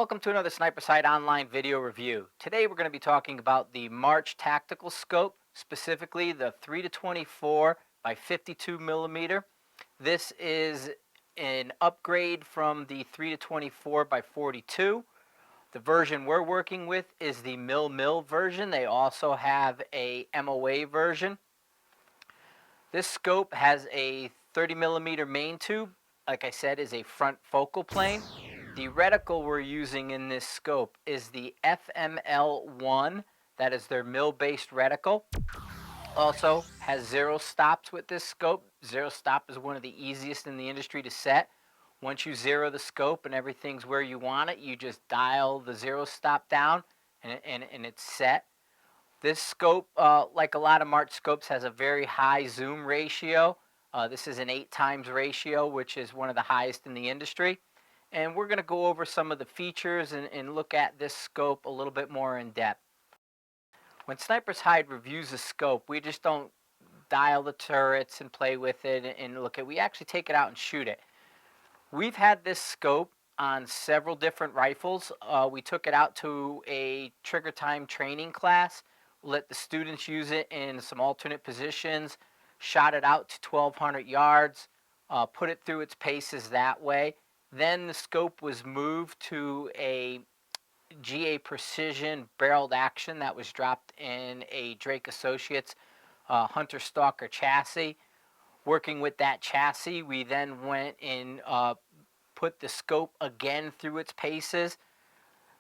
Welcome to another Sniper Sight Online video review. Today we're going to be talking about the March Tactical Scope, specifically the 3 to 24 by 52 millimeter. This is an upgrade from the 3 to 24 by 42. The version we're working with is the mil version. They also have a MOA version. This scope has a 30 millimeter main tube. Like I said, is a front focal plane. The reticle we're using in this scope is the FML1. That is their mill-based reticle. Also has zero stops with this scope. Zero stop is one of the easiest in the industry to set. Once you zero the scope and everything's where you want it, you just dial the zero stop down and it's set. This scope, like a lot of March scopes, has a very high zoom ratio. This is an 8 times ratio, which is one of the highest in the industry. And we're going to go over some of the features and look at this scope a little bit more in depth. When Sniper's Hide reviews a scope, we just don't dial the turrets and play with it and look at it. We actually take it out and shoot it. We've had this scope on several different rifles. We took it out to a trigger time training class, let the students use it in some alternate positions, shot it out to 1,200 yards, put it through its paces that way. Then the scope was moved to a GA Precision barreled action that was dropped in a Drake Associates Hunter Stalker chassis. Working with that chassis, we then went and put the scope again through its paces.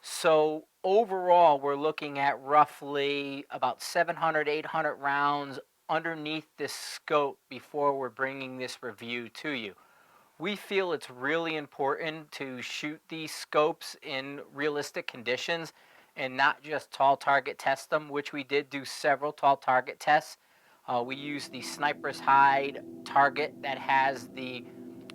So overall, we're looking at roughly about 700, 800 rounds underneath this scope before we're bringing this review to you. We feel it's really important to shoot these scopes in realistic conditions and not just tall target test them, which we did do several tall target tests. We used the Sniper's Hide target that has the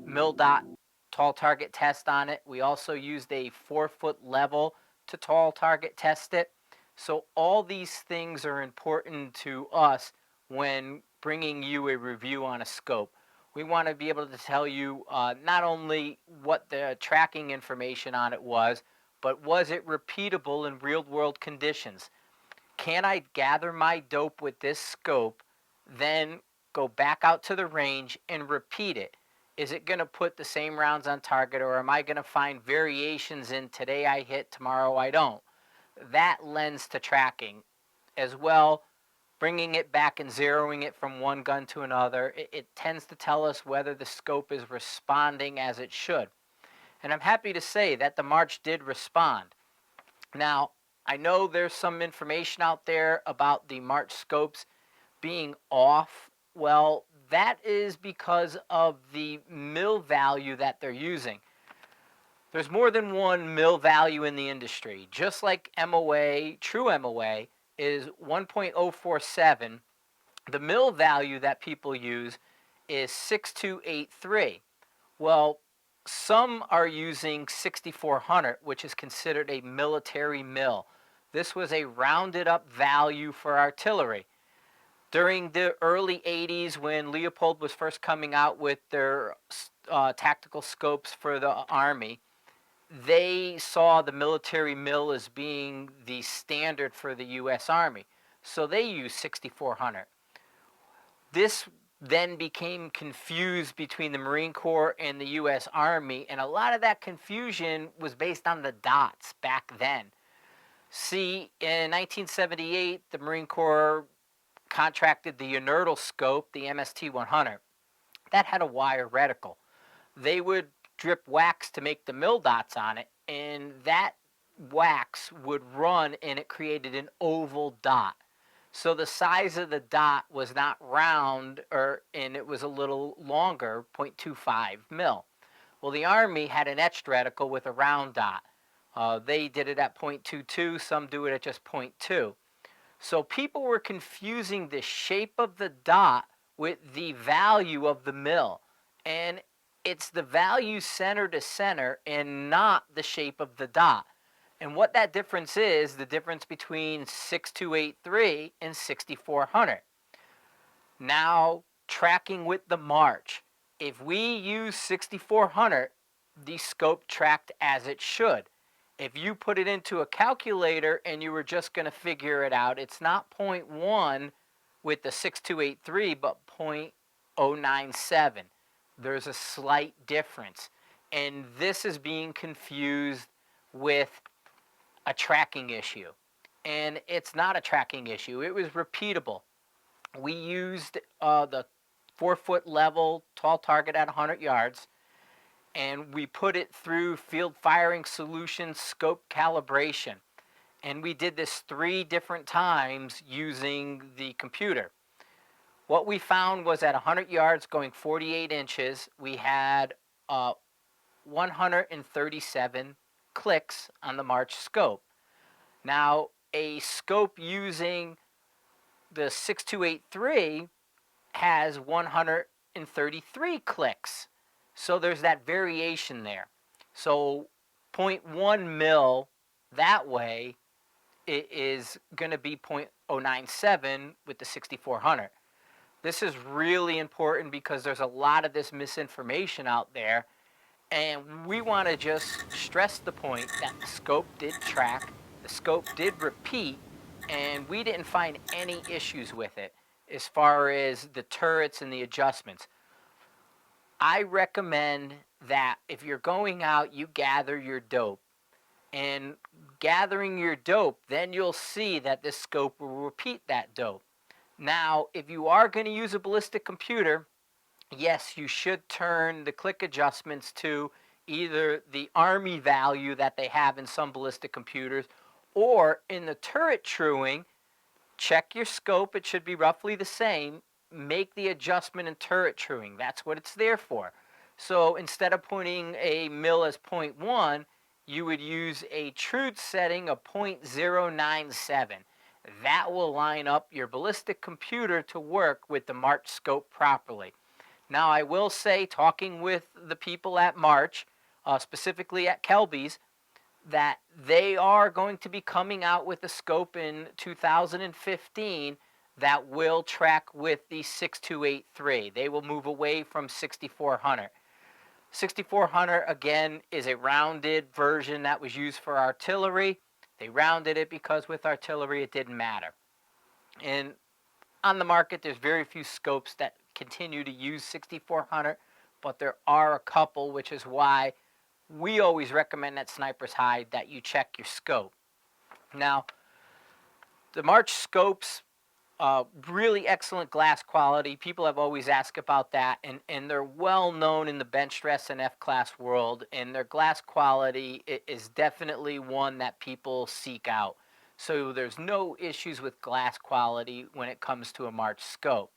mil dot tall target test on it. We also used a 4-foot level to tall target test it. So all these things are important to us when bringing you a review on a scope. We want to be able to tell you not only what the tracking information on it was, but was it repeatable in real world conditions? Can I gather my dope with this scope, then go back out to the range and repeat it? Is it going to put the same rounds on target, or am I going to find variations in today I hit, tomorrow I don't? That lends to tracking as well. Bringing it back and zeroing it from one gun to another, it tends to tell us whether the scope is responding as it should. And I'm happy to say that the March did respond. Now, I know there's some information out there about the March scopes being off. Well, that is because of the mil value that they're using. There's more than one mil value in the industry. Just like MOA, true MOA, is 1.047. The mil value that people use is 6283. Well, some are using 6400, which is considered a military mil. This was a rounded up value for artillery. During the early 80s, when Leopold was first coming out with their tactical scopes for the Army, they saw the military mil as being the standard for the U.S. Army. So they used 6400. This then became confused between the Marine Corps and the U.S. Army, and a lot of that confusion was based on the dots back then. See, in 1978, the Marine Corps contracted the inertial scope, the MST-100. That had a wire reticle. They would drip wax to make the mil dots on it, and that wax would run and it created an oval dot. So the size of the dot was not round, and it was a little longer, 0.25 mil. Well, the Army had an etched reticle with a round dot. They did it at 0.22, some do it at just 0.2. So people were confusing the shape of the dot with the value of the mil. And it's the value center to center and not the shape of the dot. And what that difference is, the difference between 6283 and 6400. Now, tracking with the March. If we use 6400, the scope tracked as it should. If you put it into a calculator and you were just going to figure it out, it's not point 0.1 with the 6283, but 0.097. There's a slight difference. And this is being confused with a tracking issue. And it's not a tracking issue, it was repeatable. We used the 4-foot level tall target at 100 yards, and we put it through field firing solution scope calibration. And we did this 3 different times using the computer. What we found was at 100 yards going 48 inches, we had 137 clicks on the March scope. Now, a scope using the 6283 has 133 clicks. So there's that variation there. So zero point 0.1 mil that way it is going to be 0.097 with the 6400. This is really important because there's a lot of this misinformation out there, and we want to just stress the point that the scope did track, the scope did repeat, and we didn't find any issues with it as far as the turrets and the adjustments. I recommend that if you're going out, you gather your dope. And gathering your dope, then you'll see that this scope will repeat that dope. Now, if you are going to use a ballistic computer, yes, you should turn the click adjustments to either the Army value that they have in some ballistic computers, or in the turret truing, check your scope. It should be roughly the same. Make the adjustment in turret truing. That's what it's there for. So instead of putting a mil as 0.1, you would use a truth setting of 0.097. That will line up your ballistic computer to work with the March scope properly. Now, I will say, talking with the people at March, specifically at Kelby's, that they are going to be coming out with a scope in 2015 that will track with the 6283. They will move away from 6400. 6400, again, is a rounded version that was used for artillery. They rounded it because with artillery it didn't matter. And on the market, there's very few scopes that continue to use 6400, but there are a couple, which is why we always recommend at Sniper's Hide that you check your scope. Now, the March scopes, really excellent glass quality. People have always asked about that, and they're well known in the bench stress and F-class world, and their glass quality is definitely one that people seek out. So there's no issues with glass quality when it comes to a March scope.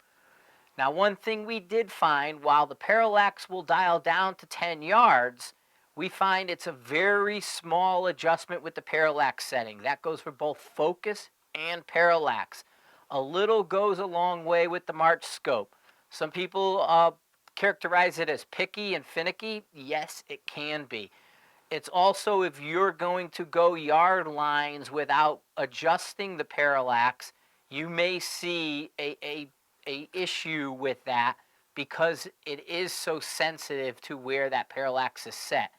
Now, one thing we did find, while the parallax will dial down to 10 yards, we find it's a very small adjustment with the parallax setting. That goes for both focus and parallax. A little goes a long way with the March scope. Some people characterize it as picky and finicky. Yes, it can be. It's also, if you're going to go yard lines without adjusting the parallax, you may see a issue with that because it is so sensitive to where that parallax is set.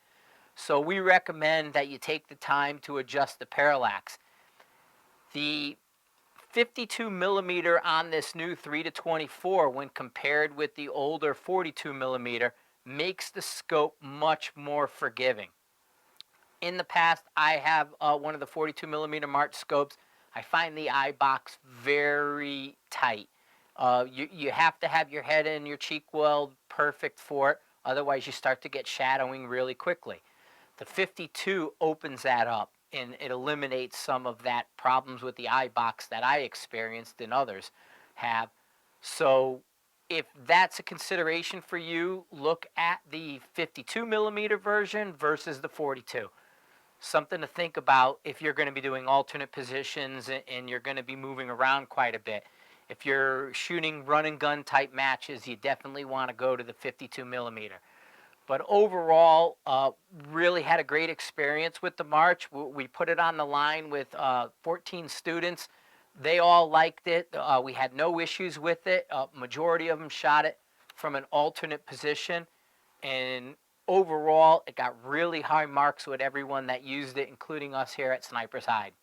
So we recommend that you take the time to adjust the parallax. The 52 millimeter on this new 3 to 24, when compared with the older 42 millimeter, makes the scope much more forgiving. In the past, I have one of the 42 millimeter March scopes. I find the eye box very tight. You have to have your head and your cheek weld perfect for it. Otherwise, you start to get shadowing really quickly. The 52 opens that up, and it eliminates some of that problems with the eye box that I experienced and others have. So if that's a consideration for you, look at the 52 millimeter version versus the 42. Something to think about if you're going to be doing alternate positions and you're going to be moving around quite a bit. If you're shooting run and gun type matches, you definitely want to go to the 52 millimeter. But overall, really had a great experience with the March. We put it on the line with 14 students. They all liked it. We had no issues with it. Majority of them shot it from an alternate position. And overall, it got really high marks with everyone that used it, including us here at Sniper's Hide.